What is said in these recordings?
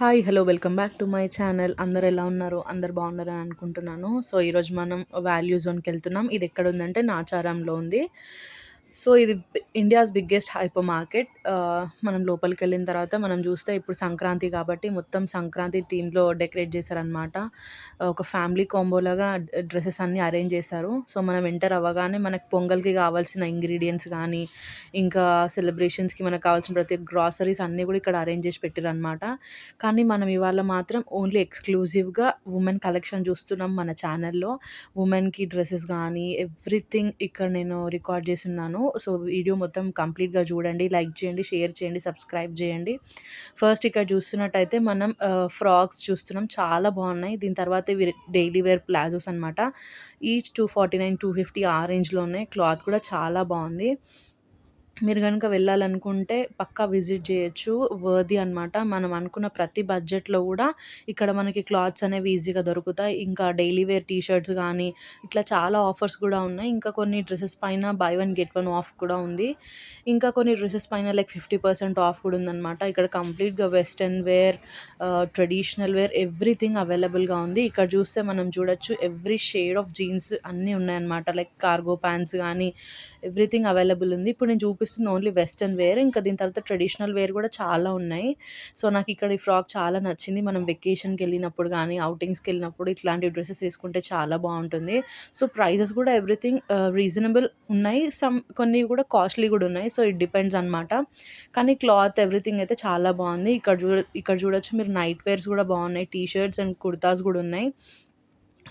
Hi hello welcome back to my channel. అందరు ఎలా ఉన్నారు? అందరు బాగున్నారని అనుకుంటున్నాను. సో ఈరోజు మనం వాల్యూ జోన్కి వెళ్తున్నాం. ఇది ఎక్కడ ఉందంటే నాచారంలో ఉంది. సో ఇది ఇండియాస్ బిగ్గెస్ట్ హైపర్ మార్కెట్. మనం లోపలికి వెళ్ళిన తర్వాత మనం చూస్తే ఇప్పుడు సంక్రాంతి కాబట్టి మొత్తం సంక్రాంతి థీమ్లో డెకరేట్ చేశారనమాట. ఒక ఫ్యామిలీ కాంబోలాగా డ్రెస్సెస్ అన్నీ అరేంజ్ చేశారు. సో మనం ఎంటర్ అవ్వగానే మనకు పొంగల్కి కావాల్సిన ఇంగ్రీడియంట్స్ కానీ ఇంకా సెలబ్రేషన్స్కి మనకు కావాల్సిన ప్రతి గ్రాసరీస్ అన్నీ కూడా ఇక్కడ అరేంజ్ చేసి పెట్టారనమాట. కానీ మనం ఇవాళ మాత్రం ఓన్లీ ఎక్స్క్లూజివ్గా ఉమెన్ కలెక్షన్ చూస్తున్నాం మన ఛానల్లో. ఉమెన్కి డ్రెస్సెస్ కానీ ఎవ్రీథింగ్ ఇక్కడ నేను రికార్డ్ చేసి ఉన్నాను. సో వీడియో మొత్తం కంప్లీట్గా చూడండి, లైక్ చేయండి, షేర్ చేయండి, సబ్స్క్రైబ్ చేయండి. ఫస్ట్ ఇక్కడ చూస్తున్నట్టయితే మనం ఫ్రాక్స్ చూస్తున్నాం, చాలా బాగున్నాయి. దీని తర్వాత ఇవి డైలీ వేర్ ప్లాజోస్ అనమాట. ఈచ్ 249 250 ఆ రేంజ్లో ఉన్నాయి. క్లాత్ కూడా చాలా బాగుంది. మీరు కనుక వెళ్ళాలనుకుంటే పక్కా విజిట్ చేయొచ్చు, వర్ది అనమాట. మనం అనుకున్న ప్రతి బడ్జెట్లో కూడా ఇక్కడ మనకి క్లాత్స్ అనేవి ఈజీగా దొరుకుతాయి. ఇంకా డైలీ వేర్ టీ షర్ట్స్ కానీ ఇట్లా చాలా ఆఫర్స్ కూడా ఉన్నాయి. ఇంకా కొన్ని డ్రెస్సెస్ పైన by one get one of కూడా ఉంది. ఇంకా కొన్ని డ్రెస్సెస్ పైన లైక్ 50% ఆఫ్ కూడా ఉందన్నమాట. ఇక్కడ కంప్లీట్గా western wear, traditional wear everything అవైలబుల్గా ఉంది. ఇక్కడ చూస్తే మనం చూడొచ్చు ఎవ్రీ షేడ్ ఆఫ్ జీన్స్ అన్నీ ఉన్నాయన్నమాట. లైక్ కార్గో ప్యాంట్స్ కానీ ఎవ్రీథింగ్ అవైలబుల్ ఉంది. ఇప్పుడు నేను చూపిస్తుంది ఓన్లీ వెస్టర్న్ వేర్. ఇంకా దీని తర్వాత ట్రెడిషనల్ వేర్ కూడా చాలా ఉన్నాయి. సో నాకు ఇక్కడ ఈ ఫ్రాక్ చాలా నచ్చింది. మనం వెకేషన్కి వెళ్ళినప్పుడు కానీ అవుటింగ్స్కి వెళ్ళినప్పుడు ఇట్లాంటి డ్రెస్సెస్ వేసుకుంటే చాలా బాగుంటుంది. సో ప్రైజెస్ కూడా ఎవ్రీథింగ్ రీజనబుల్ ఉన్నాయి. కొన్ని కూడా కాస్ట్లీ కూడా ఉన్నాయి. సో ఇట్ డిపెండ్స్ అనమాట. కానీ క్లాత్ ఎవ్రీథింగ్ అయితే చాలా బాగుంది. ఇక్కడ చూడొచ్చు మీరు నైట్ వేర్స్ కూడా బాగున్నాయి. టీ షర్ట్స్ అండ్ కుర్తాస్ కూడా ఉన్నాయి.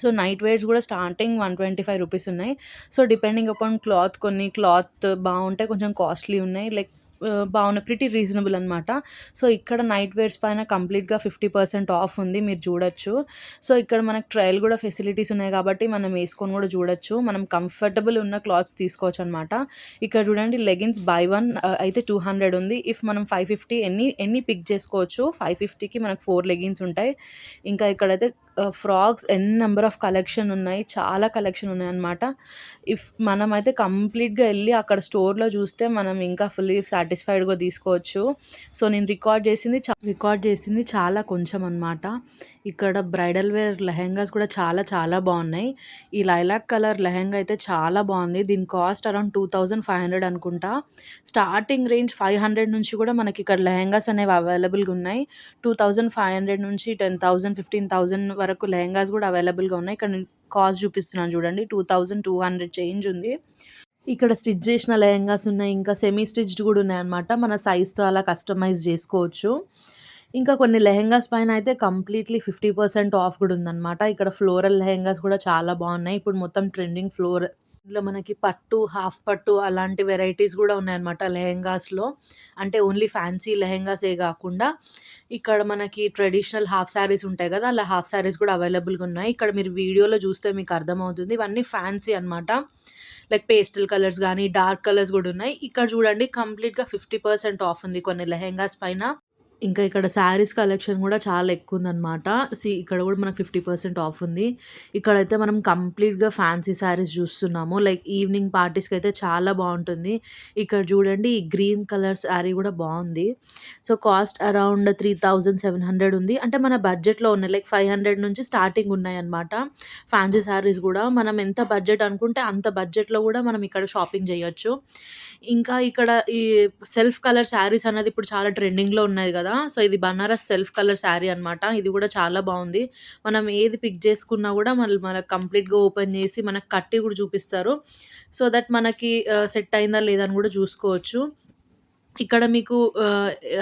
సో నైట్ వేర్స్ కూడా స్టార్టింగ్ 125 రూపీస్ ఉన్నాయి. సో డిపెండింగ్ అపాన్ క్లాత్, కొన్ని క్లాత్ బాగుంటాయి, కొంచెం కాస్ట్లీ ఉన్నాయి. లైక్ బాగున్నాయి, ప్రిటీ రీజనబుల్ అనమాట. సో ఇక్కడ నైట్ వేర్స్ పైన కంప్లీట్గా 50% ఆఫ్ ఉంది, మీరు చూడొచ్చు. సో ఇక్కడ మనకు ట్రయల్ కూడా ఫెసిలిటీస్ ఉన్నాయి కాబట్టి మనం వేసుకొని కూడా చూడొచ్చు. మనం కంఫర్టబుల్ ఉన్న క్లాత్స్ తీసుకోవచ్చు అనమాట. ఇక్కడ చూడండి లెగిన్స్ బై వన్ అయితే 200 ఉంది. ఇఫ్ మనం 550 ఎన్ని పిక్ చేసుకోవచ్చు. 550కి మనకు 4 లెగిన్స్ ఉంటాయి. ఇంకా ఇక్కడైతే ఫ్రాక్స్ నెంబర్ ఆఫ్ కలెక్షన్ ఉన్నాయి, చాలా కలెక్షన్ ఉన్నాయన్నమాట. ఇఫ్ మనమైతే కంప్లీట్గా వెళ్ళి అక్కడ స్టోర్లో చూస్తే మనం ఇంకా ఫుల్లీ సాటిస్ఫైడ్గా తీసుకోవచ్చు. సో నేను రికార్డ్ చేసింది చాలా కొంచెం అనమాట. ఇక్కడ బ్రైడల్ వేర్ లెహెంగాస్ కూడా చాలా చాలా బాగున్నాయి. ఈ లైలాక్ కలర్ లెహెంగా అయితే చాలా బాగుంది. దీని కాస్ట్ అరౌండ్ 2500 అనుకుంటా. స్టార్టింగ్ రేంజ్ 500 నుంచి కూడా మనకి ఇక్కడ లెహెంగాస్ అనేవి అవైలబుల్గా ఉన్నాయి. 2500 నుంచి 10,000 15,000 వరకు లెహెంగాస్ కూడా అవైలబుల్గా ఉన్నాయి. ఇక్కడ నేను కాస్ట్ చూపిస్తున్నాను చూడండి, 2200 చేంజ్ ఉంది. ఇక్కడ స్టిచ్ చేసిన లెహెంగాస్ ఉన్నాయి, ఇంకా సెమీ స్టిచ్డ్ కూడా ఉన్నాయన్నమాట. మన సైజ్తో అలా కస్టమైజ్ చేసుకోవచ్చు. ఇంకా కొన్ని లెహెంగాస్ పైన అయితే కంప్లీట్లీ 50% ఆఫ్ కూడా ఉందన్నమాట. ఇక్కడ ఫ్లోరల్ లెహెంగాస్ కూడా చాలా బాగున్నాయి. ఇప్పుడు మొత్తం ట్రెండింగ్ ఇందులో మనకి పట్టు, హాఫ్ పట్టు అలాంటి వెరైటీస్ కూడా ఉన్నాయన్నమాట లెహెంగాస్లో. అంటే ఓన్లీ ఫ్యాన్సీ లెహెంగాసే కాకుండా ఇక్కడ మనకి ట్రెడిషనల్ హాఫ్ శారీస్ ఉంటాయి కదా, అలా హాఫ్ శారీస్ కూడా అవైలబుల్గా ఉన్నాయి. ఇక్కడ మీరు వీడియోలో చూస్తే మీకు అర్థమవుతుంది. ఇవన్నీ ఫ్యాన్సీ అనమాట. లైక్ పేస్టల్ కలర్స్ కానీ డార్క్ కలర్స్ కూడా ఉన్నాయి. ఇక్కడ చూడండి కంప్లీట్గా 50% ఆఫ్ ఉంది కొన్ని లెహెంగాస్ పైన. ఇంకా ఇక్కడ శారీస్ కలెక్షన్ కూడా చాలా ఎక్కువ ఉందన్నమాట. ఇక్కడ కూడా మనకు 50% ఆఫ్ ఉంది. ఇక్కడైతే మనం కంప్లీట్గా ఫ్యాన్సీ శారీస్ చూస్తున్నాము. లైక్ ఈవినింగ్ పార్టీస్కి అయితే చాలా బాగుంటుంది. ఇక్కడ చూడండి ఈ గ్రీన్ కలర్ శారీ కూడా బాగుంది. సో కాస్ట్ అరౌండ్ 3700 ఉంది. అంటే మన బడ్జెట్లో ఉన్నాయి. లైక్ 500 నుంచి స్టార్టింగ్ ఉన్నాయన్నమాట ఫ్యాన్సీ శారీస్ కూడా. మనం ఎంత బడ్జెట్ అనుకుంటే అంత బడ్జెట్లో కూడా మనం ఇక్కడ షాపింగ్ చేయొచ్చు. ఇంకా ఇక్కడ ఈ సెల్ఫ్ కలర్ శారీస్ అనేది ఇప్పుడు చాలా ట్రెండింగ్లో ఉన్నది కదా. సో ఇది బనారస్ సెల్ఫ్ కలర్ శారీ అనమాట. ఇది కూడా చాలా బాగుంది. మనం ఏది పిక్ చేసుకున్నా కూడా మనకు కంప్లీట్గా ఓపెన్ చేసి మనకు కట్టి కూడా చూపిస్తారు. సో దట్ మనకి సెట్ అయిందా లేదా అని కూడా చూసుకోవచ్చు. ఇక్కడ మీకు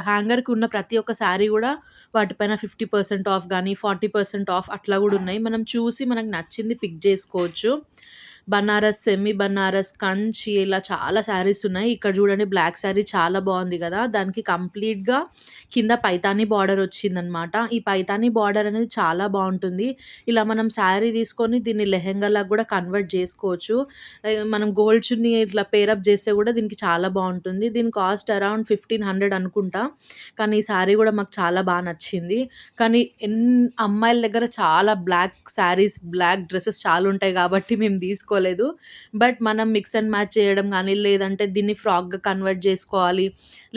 హ్యాంగర్కి ఉన్న ప్రతి ఒక్క శారీ కూడా వాటిపైన 50% ఆఫ్ కానీ 40% ఆఫ్ అట్లా కూడా ఉన్నాయి. మనం చూసి మనకు నచ్చింది పిక్ చేసుకోవచ్చు. బనారస్, సెమీ బనారస్, కంచి ఇలా చాలా శారీస్ ఉన్నాయి. ఇక్కడ చూడండి బ్లాక్ శారీ చాలా బాగుంది కదా. దానికి కంప్లీట్గా కింద పైతానీ బార్డర్ వచ్చిందనమాట. ఈ పైతానీ బార్డర్ అనేది చాలా బాగుంటుంది. ఇలా మనం శారీ తీసుకొని దీన్ని లెహెంగాలాగా కూడా కన్వర్ట్ చేసుకోవచ్చు. మనం గోల్డ్ చున్నీ ఇట్లా పేరప్ చేస్తే కూడా దీనికి చాలా బాగుంటుంది. దీని కాస్ట్ అరౌండ్ 1500 అనుకుంటా. కానీ ఈ శారీ కూడా మాకు చాలా బాగా నచ్చింది. కానీ అమ్మాయిల దగ్గర చాలా బ్లాక్ శారీస్, బ్లాక్ డ్రెస్సెస్ చాలా ఉంటాయి కాబట్టి మేము తీసుకోలేదు. బట్ మనం మిక్స్ అండ్ మ్యాచ్ చేయడం కానీ లేదంటే దీన్ని ఫ్రాక్గా కన్వర్ట్ చేసుకోవాలి,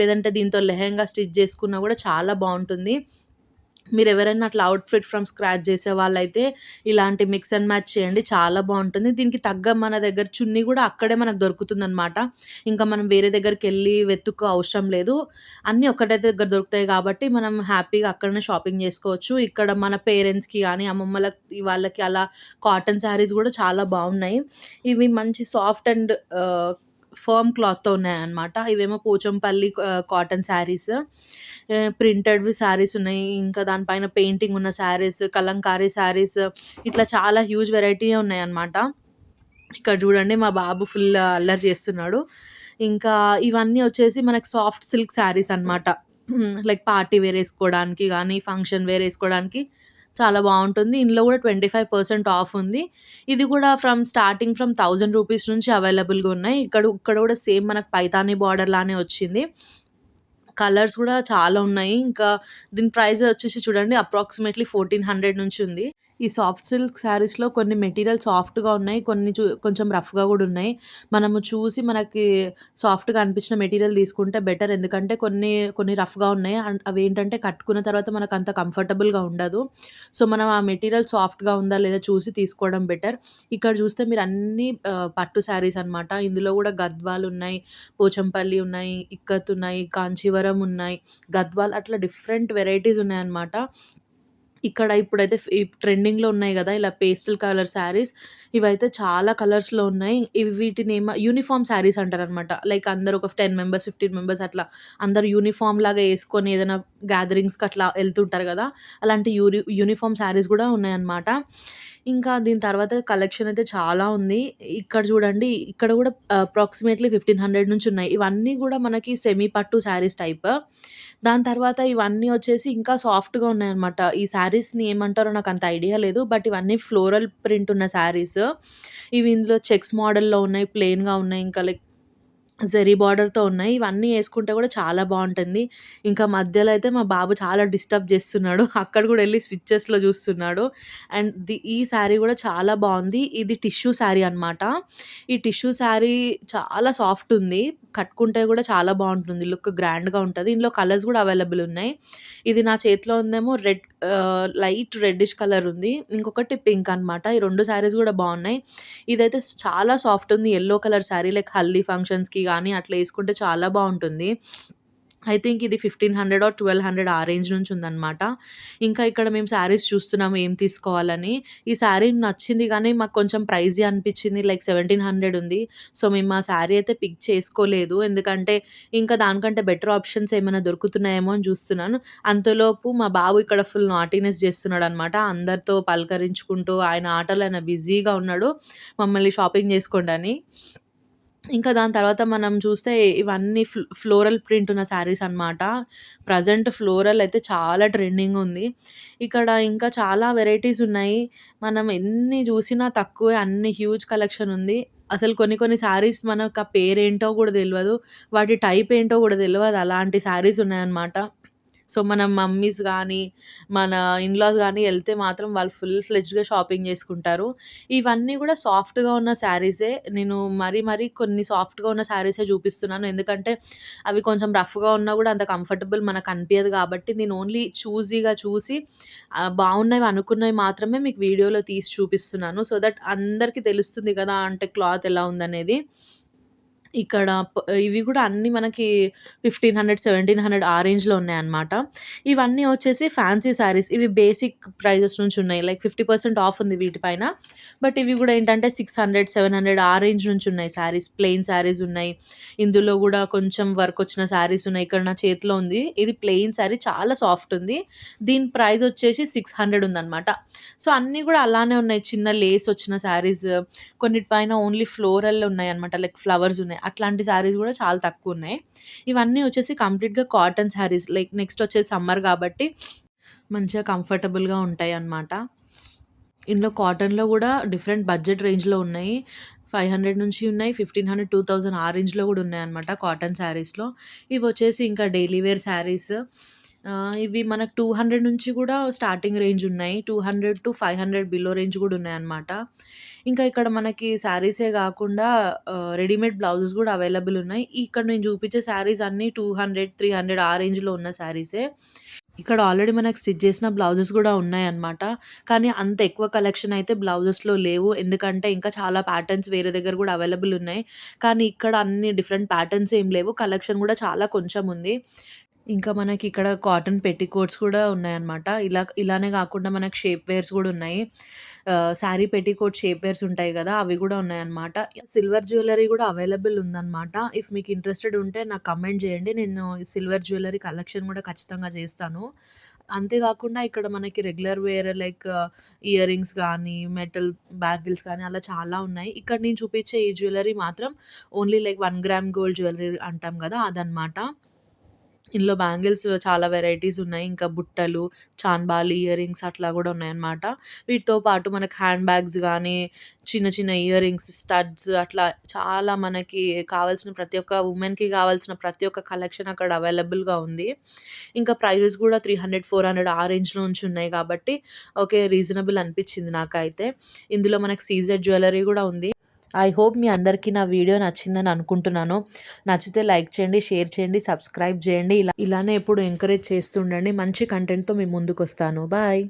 లేదంటే దీంతో లెహెంగా స్టిచ్ చేసుకున్నా కూడా చాలా బాగుంటుంది. మీరెవరైనా అట్లా అవుట్‌ఫిట్ ఫ్రమ్ స్క్రాచ్ చేసే వాళ్ళైతే ఇలాంటి మిక్స్ అండ్ మ్యాచ్ చేయండి. చాలా బావుంటుంది. దీనికి తగ్గ మన దగ్గర చున్నీ గూడా అక్కడే మనకు దొరుకుతుందనమాట. ఇంకా మనం వేరే దగ్గరికెళ్ళి వెతుక్కో అవసరం లేదు. అన్నీ ఒక్కటే దగ్గర దొరుకుతాయి కాబట్టి మనం హ్యాపీగా అక్కడనే షాపింగ్ చేసుకోవచ్చు. ఇక్కడ మన పేరెంట్స్‌కి గానీ, అమ్మమ్మలకి వాళ్ళకి అలా కాటన్ శారీస్ గూడా చాలా బావున్నాయి. ఇవి మంచి సాఫ్ట్ అండ్ ఫర్మ్ క్లాత్‌తో ఉన్నాయన్నమాట. ఇవేమో పోచంపల్లి కాటన్ శారీస్. ప్రింటెడ్‌వి శారీస్ ఉన్నాయి. ఇంకా దానిపైన పెయింటింగ్ ఉన్న శారీస్, కలంకారీ శారీస్ ఇట్లా చాలా హ్యూజ్ వెరైటీయే ఉన్నాయన్నమాట. ఇక్కడ చూడండి మా బాబు ఫుల్ అల్లరి చేస్తున్నాడు. ఇంకా ఇవన్నీ వచ్చేసి మనకు సాఫ్ట్ సిల్క్ శారీస్ అనమాట. లైక్ పార్టీ వేర్ ఏసుకోవడానికి గానీ, ఫంక్షన్ వేర్ ఏసుకోవడానికి చాలా బావుంటుంది. ఇందులో కూడా 25% ఆఫ్ ఉంది. ఇది కూడా స్టార్టింగ్ ఫ్రమ్ 1000 రూపీస్ నుంచి అవైలబుల్‌గా ఉన్నాయి. ఇక్కడ కూడా సేమ్ మనకు పైతానీ బార్డర్ లానే వచ్చింది. కలర్స్ కూడా చాలా ఉన్నాయి. ఇంకా దీని ప్రైస్ వచ్చేసి చూడండి అప్రాక్సిమేట్‌లీ 1400 నుంచి ఉంది. ఈ సాఫ్ట్ సిల్క్ శారీస్‌లో కొన్ని మెటీరియల్ సాఫ్ట్‌గా ఉన్నాయి. కొన్ని కొంచెం రఫ్‌గా గూడా ఉన్నాయి. మనము చూసి మనకి సాఫ్ట్‌గా అనిపించిన మెటీరియల్ తీసుకుంటే బెటర్. ఎందుకంటే కొన్ని రఫ్‌గా ఉన్నాయి. అవేంటంటే కట్టుకున్న తర్వాత మనకంత కంఫర్టబుల్‌గా ఉండదు. సో, మనం ఆ మెటీరియల్ సాఫ్ట్‌గా ఉందా లేదా చూసి తీసుకోవడం బెటర్. ఇక్కడ చూస్తే మీరు అన్నీ పట్టు శారీస్ అనమాట. ఇందులో గూడా గద్వాల్ ఉన్నాయి, పోచంపల్లి ఉన్నాయి, ఇక్కత్ ఉన్నాయి, కాంచీవరం ఉన్నాయి, గద్వాల్ అట్లా డిఫరెంట్ వెరైటీస్ ఉన్నాయన్నమాట. ఇక్కడ ఇప్పుడైతే ఈ ట్రెండింగ్‌లో ఉన్నాయి గదా! ఇలా పేస్టల్ కలర్ శారీస్. ఇవైతే చాలా కలర్స్‌లో ఉన్నాయి. వీటినేమో యూనిఫార్మ్ శారీస్ అంటారనమాట. లైక్ అందరూ ఒక 10 మెంబర్స్, 15 మెంబర్స్ అట్లా అందరూ యూనిఫార్మ్‌లాగా యేసుకొని ఏదైనా గ్యాదరింగ్స్‌కి అట్లా ఎళ్తుంటారు గదా! అలాంటి యూనిఫార్మ్ శారీస్ గూడా ఉన్నాయన్నమాట. ఇంకా దీని తర్వాత కలెక్షన్ అయితే చాలా ఉంది. ఇక్కడ చూడండి ఇక్కడ గూడా అప్రాక్సిమేట్‌లీ 1500 నుంచి ఉన్నాయి. ఇవన్నీ గూడా మనకి సెమీ పట్టు శారీస్ టైప్. దాని తర్వాత ఇవన్నీ వచ్చేసి ఇంకా సాఫ్ట్‌గా ఉన్నాయన్నమాట. ఈ శారీస్‌ని ఏమంటారో నాకంత ఐడియా లేదు. బట్ ఇవన్నీ ఫ్లోరల్ ప్రింట్ ఉన్న శారీస్. ఇవి ఇందులో చెక్స్ మోడల్‌లో ఉన్నాయి, ప్లెయిన్‌గా ఉన్నాయి. ఇంకా లైక్ జరీ బార్డర్‌తో ఉన్నాయి. ఇవన్నీ యేసుకుంటే గూడా చాలా బావుంటుంది. ఇంకా మధ్యలో అయితే మా బాబు చాలా డిస్టర్బ్ జేస్తున్నాడు. అక్కడ గూడా ఎళ్లి స్విచెస్‌లో జూస్తున్నాడు. అండ్ ఈ శారీ గూడా చాలా బావుంది. ఇది టిష్యూ శారీ అనమాట. ఈ టిష్యూ శారీ చాలా సాఫ్ట్ ఉంది. కట్టుకుంటే గూడా చాలా బావుంటుంది. లుక్ గ్రాండ్‌గా ఉంటది. ఇందులో కలర్స్ గూడా అవైలబుల్ ఉన్నాయి. ఇది నా చేతిలో ఉందేమో లైట్ రెడ్డిష్ కలర్ ఉంది. ఇంకొకటి పింక్ అనమాట. ఈ 2 శారీస్ గూడా బావున్నాయి. ఇదైతే చాలా సాఫ్ట్ ఉంది. Yellow colour sari like haldi ఫంక్షన్స్‌కి గానీ అట్లా యేసుకుంటే చాలా బావుంటుంది. ఐ థింక్ ఇది 1500 ఆర్ 1200 ఆ రేంజ్ నుంచి ఉందనమాట. ఇంకా ఇక్కడ మేము శారీస్ చూస్తున్నాము ఏం తీసుకోవాలని. ఈ శారీ నచ్చింది గానీ మాకు కొంచెం ప్రైజీ అనిపిచ్చింది. లైక్ 1700 ఉంది. సో, మేము ఆ శారీ అయితే పిక్ చేసుకోలేదు. ఎందుకంటే ఇంకా దానికంటే బెటర్ ఆప్షన్స్ ఏమైనా దొరుకుతున్నాయేమో అని చూస్తున్నాను. అంతలోపు మా బాబు ఇక్కడ ఫుల్ నాటీనెస్ చేస్తున్నాడనమాట. అందరితో పలకరించుకుంటూ ఆయన ఆటలో ఆయన బిజీగా ఉన్నాడు. మమ్మల్ని షాపింగ్ చేసుకోండని. ఇంకా దాని తర్వాత మనం చూస్తే ఇవన్నీ ఫ్లోరల్ ప్రింట్ ఉన్న శారీస్ అనమాట. ప్రెజెంట్ ఫ్లోరల్ అయితే చాలా ట్రెండింగ్ ఉంది. ఇక్కడ ఇంకా చాలా వెరైటీస్ ఉన్నాయి. మనం ఎన్ని చూసినా తక్కువే అన్ని హ్యూజ్ కలెక్షన్ ఉంది. అసలు కొన్ని కొన్ని శారీస్ మనకు ఆ పేరేంటో కూడా తెలవదు. వాటి టైప్ ఏంటో కూడా తెలవదు. అలాంటి శారీస్ ఉన్నాయన్నమాట. సో, మన మమ్మీస్ గానీ, మన ఇన్‌లాస్ గానీ ఎళ్తే మాత్రం వాళ్ళు ఫుల్ ఫ్లెడ్జ్‌గా షాపింగ్ చేసుకుంటారు. ఇవన్నీ గూడా సాఫ్ట్‌గా ఉన్న శారీసే. నేను మరీ కొన్ని సాఫ్ట్‌గా ఉన్న శారీసే చూపిస్తున్నాను. ఎందుకంటే అవి కొంచెం రఫ్‌గా ఉన్నా గూడా అంత కంఫర్టబుల్ మనకనిపియదు కాబట్టి నేను ఓన్లీ చూసీగా చూసి బావున్నవి అనుకున్నవి మాత్రమే మీకు వీడియోలో తీసి చూపిస్తున్నాను. సో దట్ అందరికి తెలుస్తుంది గదా! అంటే క్లాత్ ఎలా ఉందనేది. ఇక్కడ ఇవి గూడా అన్నీ మనకి 1500, 1700 ఆ రేంజ్‌లో ఉన్నాయన్నమాట. ఇవన్నీ వచ్చేసి ఫ్యాన్సీ శారీస్. ఇవి బేసిక్ ప్రైజెస్ నుంచి ఉన్నాయి. లైక్ 50% ఆఫ్ ఉంది వీటిపైన. బట్ ఇవి గూడా ఏంటంటే 600, 700 ఆ రేంజ్ నుంచి ఉన్నాయి శారీస్. ప్లెయిన్ శారీస్ ఉన్నాయి. ఇందులో గూడా కొంచెం వర్క్ వచ్చిన శారీస్ ఉన్నాయి. ఇక్కడ నా చేతిలో ఉంది. ఇది ప్లెయిన్ శారీ చాలా సాఫ్ట్ ఉంది. దీని ప్రైస్ వచ్చేసి 600 ఉందన్నమాట. సో, అన్నీ గూడా అలానే ఉన్నాయి. చిన్న లేస్ వచ్చిన శారీస్, కొన్నిటి పైన ఓన్లీ ఫ్లోరల్ ఉన్నాయన్నమాట. లైక్ ఫ్లవర్స్ ఉన్నాయి. అట్లాంటి శారీస్ గూడా చాలా తక్కువున్నాయి. ఇవన్నీ వచ్చేసి కంప్లీట్‌గా కాటన్ శారీస్. లైక్ నెక్స్ట్ వచ్చేది సమ్మర్ గాబట్టి మంచిగా కంఫర్టబుల్‌గా ఉంటాయన్నమాట. ఇందులో కాటన్‌లో గూడా డిఫరెంట్ బడ్జెట్ రేంజ్‌లో ఉన్నాయి. 500 నుంచి ఉన్నాయి. 1500, 2000 ఆ రేంజ్‌లో గూడా ఉన్నాయన్నమాట కాటన్ శారీస్‌లో. ఇవొచ్చేసి ఇంకా డైలీ వేర్ శారీస్. ఇవి మనకు 200 నుంచి గూడా స్టార్టింగ్ రేంజ్ ఉన్నాయి. 200-500 బిలో రేంజ్ గూడా ఉన్నాయన్నమాట. ఇంకా ఇక్కడ మనకి శారీసే గాకుండా రెడీమేడ్ బ్లౌజెస్ గూడా అవైలబుల్ ఉన్నాయి. ఇక్కడ నేను చూపించే శారీస్ అన్నీ 200, 300 ఆ రేంజ్‌లో ఉన్న శారీసే. ఇక్కడ ఆల్రెడీ మనకు స్టిచ్ చేసిన బ్లౌజెస్ కూడా ఉన్నాయన్నమాట. కానీ అంత ఎక్కువ కలెక్షన్ అయితే బ్లౌజెస్‌లో లేవు. ఎందుకంటే ఇంకా చాలా ప్యాటర్న్స్ వేరే దగ్గర కూడా అవైలబుల్ ఉన్నాయి. కానీ ఇక్కడ అన్ని డిఫరెంట్ ప్యాటర్న్స్ ఏం లేవు. కలెక్షన్ కూడా చాలా కొంచెం ఉంది. ఇంకా మనకి ఇక్కడ కాటన్ పెట్టికోట్స్ కూడా ఉన్నాయన్నమాట. ఇలానే కాకుండా మనకు షేప్ వేర్స్ కూడా ఉన్నాయి. శారీ పెట్టికోట్ షేప్ వేర్స్ ఉంటాయి కదా! అవి కూడా ఉన్నాయన్నమాట. సిల్వర్ జ్యువెలరీ కూడా అవైలబుల్ ఉందన్నమాట. ఇఫ్ మీకు ఇంట్రెస్టెడ్ ఉంటే నాకు కమెంట్ చేయండి. నేను సిల్వర్ జ్యువెలరీ కలెక్షన్ కూడా ఖచ్చితంగా చేస్తాను. అంతేకాకుండా ఇక్కడ మనకి regular wear like earrings కానీ, మెటల్ బ్యాంగిల్స్ కానీ అలా చాలా ఉన్నాయి. ఇక్కడ నేను చూపించే ఈ జ్యువెలరీ మాత్రం only like 1 gram gold jewellery అంటాం కదా! అదనమాట. ఇందులో బ్యాంగిల్స్ చాలా వెరైటీస్ ఉన్నాయి. ఇంకా బుట్టలు, చాన్బాలి ఇయర్ రింగ్స్ అట్లా కూడా ఉన్నాయన్నమాట. వీటితో పాటు మనకు హ్యాండ్ బ్యాగ్స్ గానీ, చిన్న చిన్న ఇయర్ రింగ్స్, స్టడ్స్ అట్లా చాలా మనకి కావాల్సిన ప్రతి ఒక్క వుమెన్‌కి కావాల్సిన ప్రతి ఒక్క కలెక్షన్ అక్కడ అవైలబుల్‌గా ఉంది. ఇంకా ప్రైజెస్ కూడా 300, 400 ఆ రేంజ్‌లో నుంచి ఉన్నాయి కాబట్టి ఓకే. రీజనబుల్ అనిపించింది నాకైతే. ఇందులో మనకు సీజెడ్ జ్యువెలరీ కూడా ఉంది. ఐ హోప్ మీ అందరికీ నా వీడియో నచ్చిందని అనుకుంటున్నాను. నచ్చితే లైక్ చేయండి, షేర్ చేయండి, సబ్స్క్రైబ్ చేయండి. ఇలానే ఎప్పుడు ఎంకరేజ్ చేస్తుండండి. మంచి కంటెంట్‌తో మీ ముందుకొస్తాను. బాయ్.